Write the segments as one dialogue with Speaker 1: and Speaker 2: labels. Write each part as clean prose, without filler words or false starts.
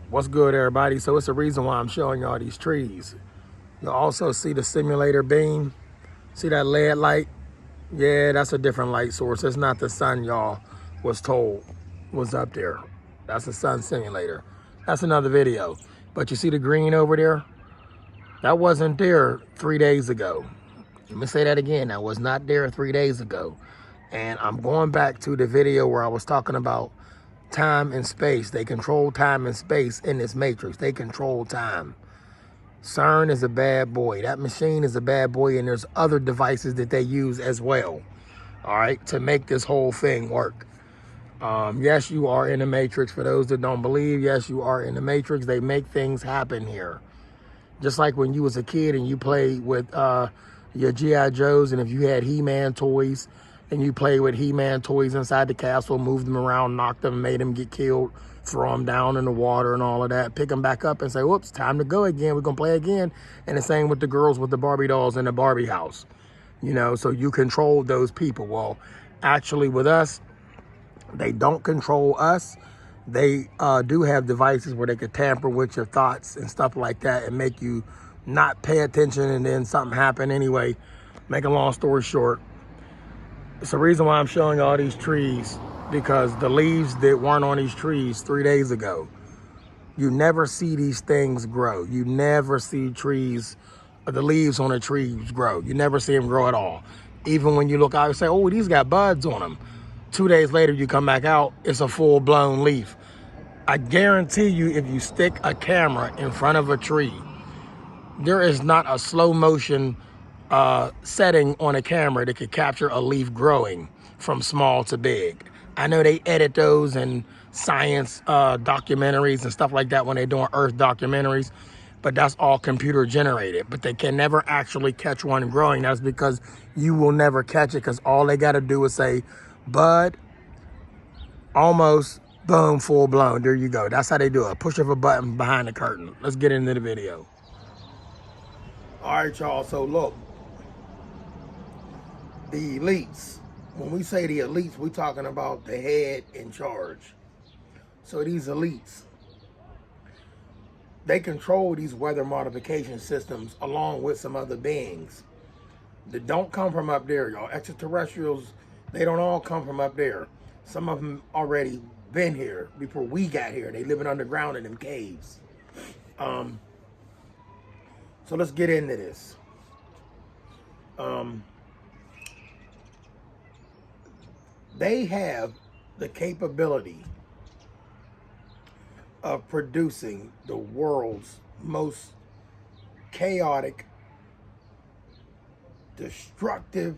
Speaker 1: What's good, everybody? So it's the reason why I'm showing y'all these trees. You'll also see the simulator beam. See that LED light? Yeah, that's a different light source. It's not the sun y'all was told was up there. That's a sun simulator. That's another video. But you see the green over there? That wasn't there 3 days ago. Let me say that again. That was not there 3 days ago. And I'm going back to the video where I was talking about time and space. They control time and space in this matrix. They control time. CERN is a bad boy. That machine is a bad boy, and there's other devices that they use as well, all right, to make this whole thing work. Yes, you are in the matrix. For those that don't believe, yes, you are in the matrix. They make things happen here. Just like when you was a kid and you played with your G.I. Joes, and if you had He-Man toys and you played with He-Man toys inside the castle, moved them around, knocked them, made them get killed, throw them down in the water and all of that, pick them back up and say, whoops, time to go again. We're going to play again. And the same with the girls with the Barbie dolls in the Barbie house. You know, so you control those people. Well, actually with us, they don't control us. They do have devices where they could tamper with your thoughts and stuff like that and make you not pay attention, and then something happen anyway. Make a long story short, it's the reason why I'm showing all these trees, because the leaves that weren't on these trees 3 days ago, you never see these things grow. You never see trees, the leaves on the trees grow. You never see them grow at all. Even when you look out and say, oh, these got buds on them. 2 days later, you come back out, it's a full-blown leaf. I guarantee you, if you stick a camera in front of a tree, there is not a slow motion setting on a camera that could capture a leaf growing from small to big. I know they edit those in science documentaries and stuff like that when they're doing Earth documentaries, but that's all computer generated. But they can never actually catch one growing. That's because you will never catch it, because all they got to do is say, bud, almost, boom, full blown. There you go. That's how they do it. Push of a button behind the curtain. Let's get into the video. All right, y'all. So look, the elites. When we say the elites, we're talking about the head in charge. So these elites, they control these weather modification systems along with some other beings that don't come from up there, y'all. Extraterrestrials, they don't all come from up there. Some of them already been here before we got here. They living underground in them caves. So let's get into this. They have the capability of producing the world's most chaotic, destructive,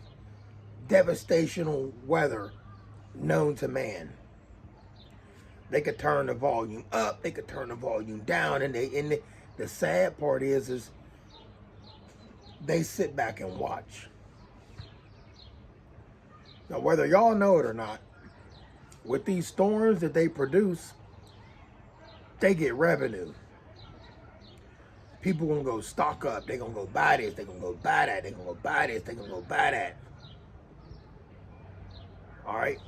Speaker 1: devastational weather known to man. They could turn the volume up, they could turn the volume down, and the sad part is they sit back and watch. Now, whether y'all know it or not, with these storms that they produce, they get revenue. People gonna go stock up. They gonna go buy this. They gonna go buy that. They gonna go buy this. They gonna go buy that. All right.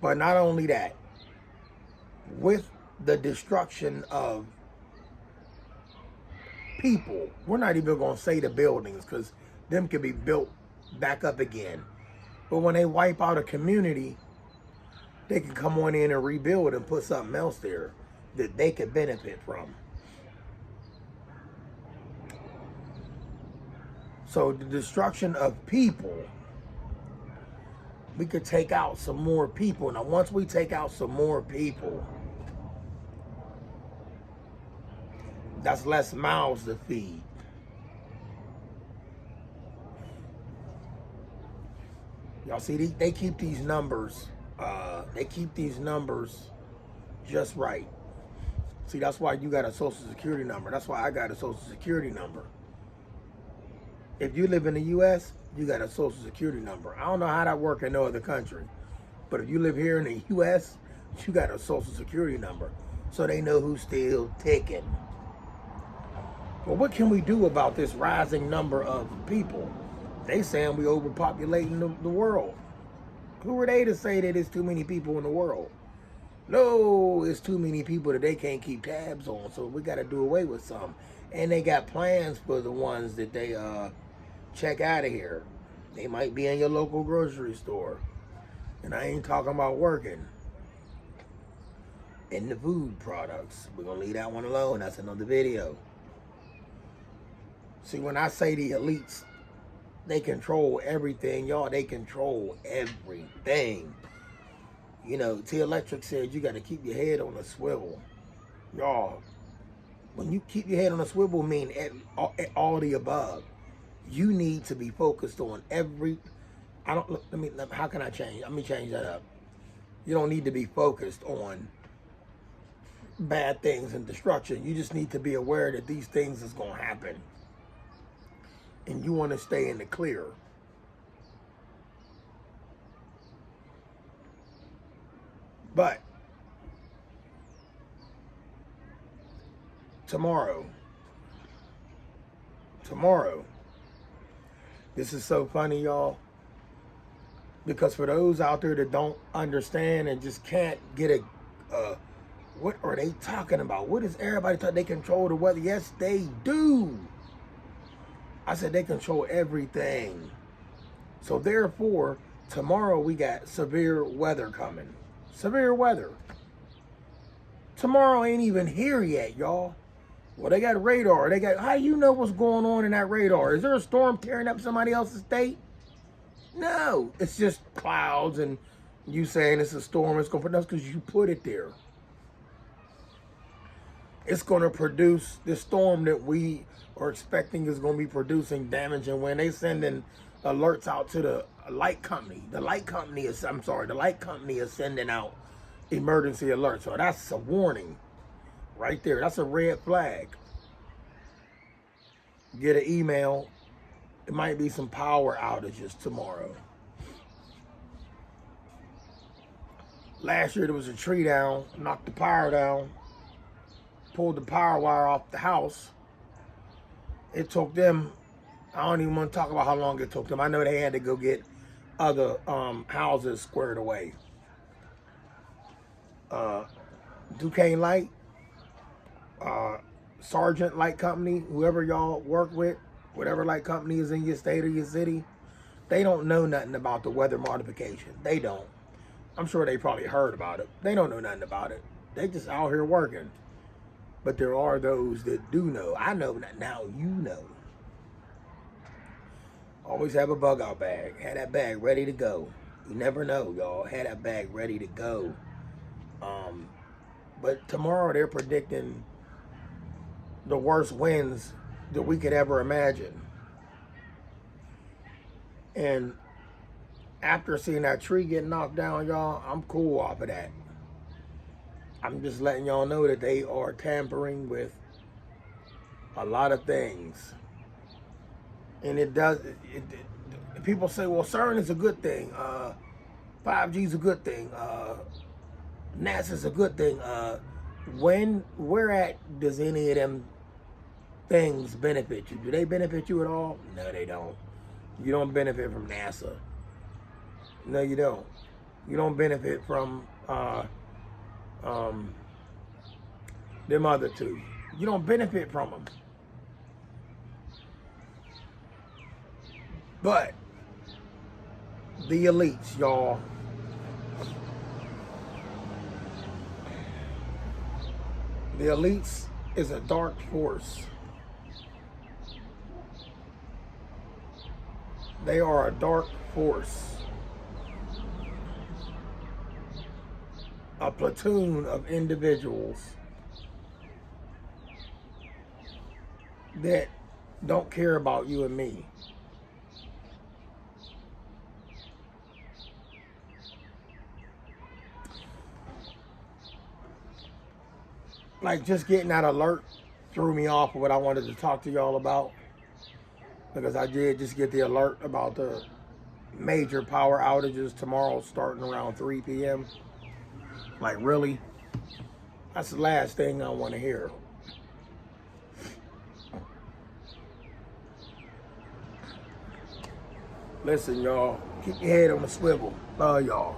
Speaker 1: But not only that, with the destruction of people, we're not even gonna say the buildings, because them can be built back up again. But when they wipe out a community, they can come on in and rebuild and put something else there that they could benefit from. So the destruction of people, we could take out some more people. Now, once we take out some more people, that's less mouths to feed. Y'all see, they keep these numbers. They keep these numbers just right. See, that's why you got a social security number. That's why I got a social security number. If you live in the U.S., you got a social security number. I don't know how that works in no other country, but if you live here in the U.S., you got a social security number, so they know who's still ticking. Well, what can we do about this rising number of people? They saying we overpopulating the world. Who are they to say that there's too many people in the world? No, it's too many people that they can't keep tabs on, so we got to do away with some. And they got plans for the ones that they check out of here. They might be in your local grocery store. And I ain't talking about working in the food products. We're going to leave that one alone. That's another video. See, when I say the elites, they control everything. Y'all, they control everything. You know, T Electric said you got to keep your head on a swivel. Y'all, when you keep your head on a swivel, mean all the above. You need to be focused on every. How can I change? Let me change that up. You don't need to be focused on bad things and destruction. You just need to be aware that these things is going to happen. And you want to stay in the clear. But tomorrow, this is so funny, y'all, because for those out there that don't understand and just can't get what are they talking about? What is everybody talking? They control the weather. Yes, they do. I said they control everything. So therefore, tomorrow we got severe weather coming. Severe weather. Tomorrow ain't even here yet, y'all. Well, they got radar. How you know what's going on in that radar? Is there a storm tearing up somebody else's state? No, it's just clouds and you saying it's a storm. It's going to produce because you put it there. It's going to produce the storm that we are expecting is going to be producing damage. And when they sending alerts out to the light company, the light company is sending out emergency alerts. So that's a warning right there. That's a red flag. Get an email. It might be some power outages tomorrow. Last year there was a tree down, knocked the power down, pulled the power wire off the house. It took them, I don't even want to talk about how long it took them. I know they had to go get other houses squared away. Duquesne Light, Sargent Light Company, whoever y'all work with, whatever light company is in your state or your city, they don't know nothing about the weather modification. They don't. I'm sure they probably heard about it. They don't know nothing about it. They just out here working. But there are those that do know. I know that now, you know. Always have a bug out bag. Have that bag ready to go. You never know, y'all. Have that bag ready to go. But tomorrow they're predicting the worst winds that we could ever imagine. And after seeing that tree get knocked down, y'all, I'm cool off of that. I'm just letting y'all know that they are tampering with a lot of things. And people say, well, CERN is a good thing. 5G is a good thing. NASA is a good thing. Where at does any of them things benefit you? Do they benefit you at all? No, they don't. You don't benefit from NASA. No, you don't. You don't benefit from them other two. You don't benefit from them. But the elites, y'all, the elites is a dark force. They are a dark force. A platoon of individuals that don't care about you and me. Like, just getting that alert threw me off of what I wanted to talk to y'all about, because I did just get the alert about the major power outages tomorrow starting around 3 p.m. Like, really? That's the last thing I want to hear. Listen, y'all, keep your head on the swivel. Love y'all.